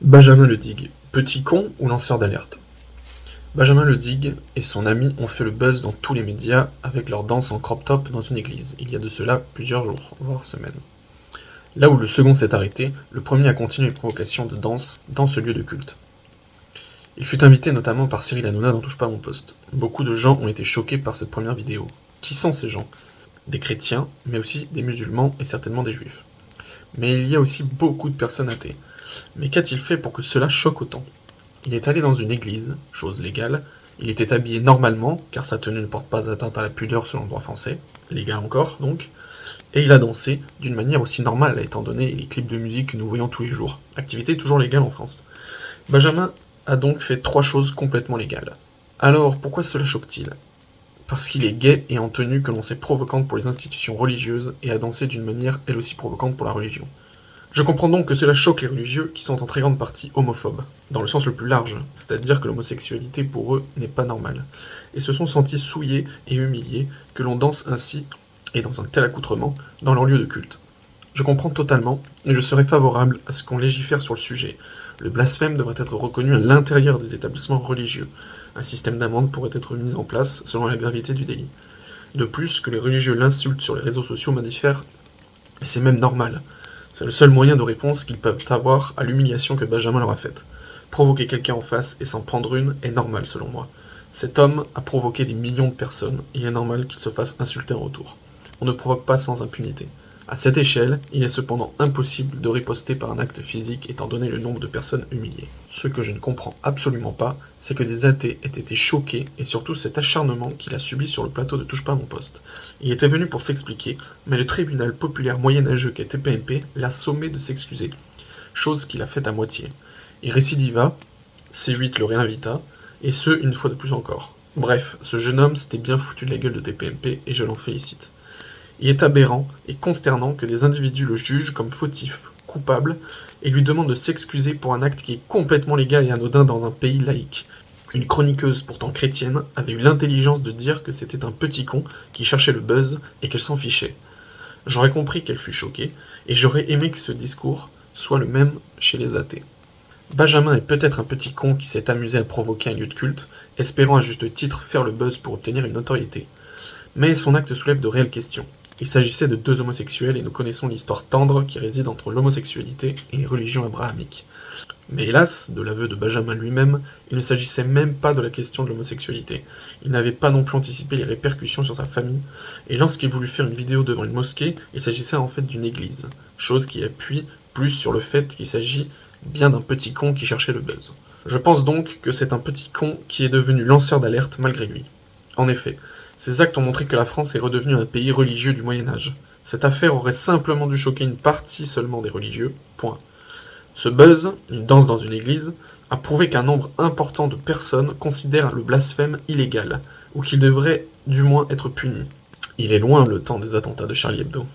Benjamin Ledig, petit con ou lanceur d'alerte? Benjamin Ledig et son ami ont fait le buzz dans tous les médias avec leur danse en crop top dans une église, il y a de cela plusieurs jours, voire semaines. Là où le second s'est arrêté, le premier a continué les provocations de danse dans ce lieu de culte. Il fut invité notamment par Cyril Hanouna dans Touche pas à mon poste. Beaucoup de gens ont été choqués par cette première vidéo. Qui sont ces gens? Des chrétiens, mais aussi des musulmans et certainement des juifs. Mais il y a aussi beaucoup de personnes athées. Mais qu'a-t-il fait pour que cela choque autant? Il est allé dans une église, chose légale, il était habillé normalement, car sa tenue ne porte pas atteinte à la pudeur selon le droit français, légal encore donc, et il a dansé d'une manière aussi normale étant donné les clips de musique que nous voyons tous les jours, activité toujours légale en France. Benjamin a donc fait 3 choses complètement légales. Alors pourquoi cela choque-t-il? Parce qu'il est gay et en tenue que l'on sait provocante pour les institutions religieuses et a dansé d'une manière elle aussi provocante pour la religion. Je comprends donc que cela choque les religieux qui sont en très grande partie homophobes, dans le sens le plus large, c'est-à-dire que l'homosexualité pour eux n'est pas normale, et se sont sentis souillés et humiliés que l'on danse ainsi, et dans un tel accoutrement, dans leur lieu de culte. Je comprends totalement, et je serais favorable à ce qu'on légifère sur le sujet. Le blasphème devrait être reconnu à l'intérieur des établissements religieux. Un système d'amende pourrait être mis en place selon la gravité du délit. De plus, que les religieux l'insultent sur les réseaux sociaux m'indiffère, et c'est même normal. C'est le seul moyen de réponse qu'ils peuvent avoir à l'humiliation que Benjamin leur a faite. Provoquer quelqu'un en face et s'en prendre une est normal selon moi. Cet homme a provoqué des millions de personnes, et il est normal qu'il se fasse insulter en retour. On ne provoque pas sans impunité. À cette échelle, il est cependant impossible de riposter par un acte physique étant donné le nombre de personnes humiliées. Ce que je ne comprends absolument pas, c'est que des athées aient été choqués et surtout cet acharnement qu'il a subi sur le plateau de Touche pas à mon poste. Il était venu pour s'expliquer, mais le tribunal populaire moyenâgeux qu'est TPMP l'a sommé de s'excuser, chose qu'il a faite à moitié. Il récidiva, C8 le réinvita, et ce une fois de plus encore. Bref, ce jeune homme s'était bien foutu de la gueule de TPMP et je l'en félicite. Il est aberrant et consternant que des individus le jugent comme fautif, coupable, et lui demandent de s'excuser pour un acte qui est complètement légal et anodin dans un pays laïque. Une chroniqueuse pourtant chrétienne avait eu l'intelligence de dire que c'était un petit con qui cherchait le buzz et qu'elle s'en fichait. J'aurais compris qu'elle fût choquée, et j'aurais aimé que ce discours soit le même chez les athées. Benjamin est peut-être un petit con qui s'est amusé à provoquer un lieu de culte, espérant à juste titre faire le buzz pour obtenir une notoriété. Mais son acte soulève de réelles questions. Il s'agissait de 2 homosexuels et nous connaissons l'histoire tendre qui réside entre l'homosexualité et les religions abrahamiques. Mais hélas, de l'aveu de Benjamin lui-même, il ne s'agissait même pas de la question de l'homosexualité. Il n'avait pas non plus anticipé les répercussions sur sa famille, et lorsqu'il voulut faire une vidéo devant une mosquée, il s'agissait en fait d'une église, chose qui appuie plus sur le fait qu'il s'agit bien d'un petit con qui cherchait le buzz. Je pense donc que c'est un petit con qui est devenu lanceur d'alerte malgré lui. En effet, ces actes ont montré que la France est redevenue un pays religieux du Moyen-Âge. Cette affaire aurait simplement dû choquer une partie seulement des religieux, point. Ce buzz, une danse dans une église, a prouvé qu'un nombre important de personnes considèrent le blasphème illégal, ou qu'il devrait du moins être puni. Il est loin le temps des attentats de Charlie Hebdo.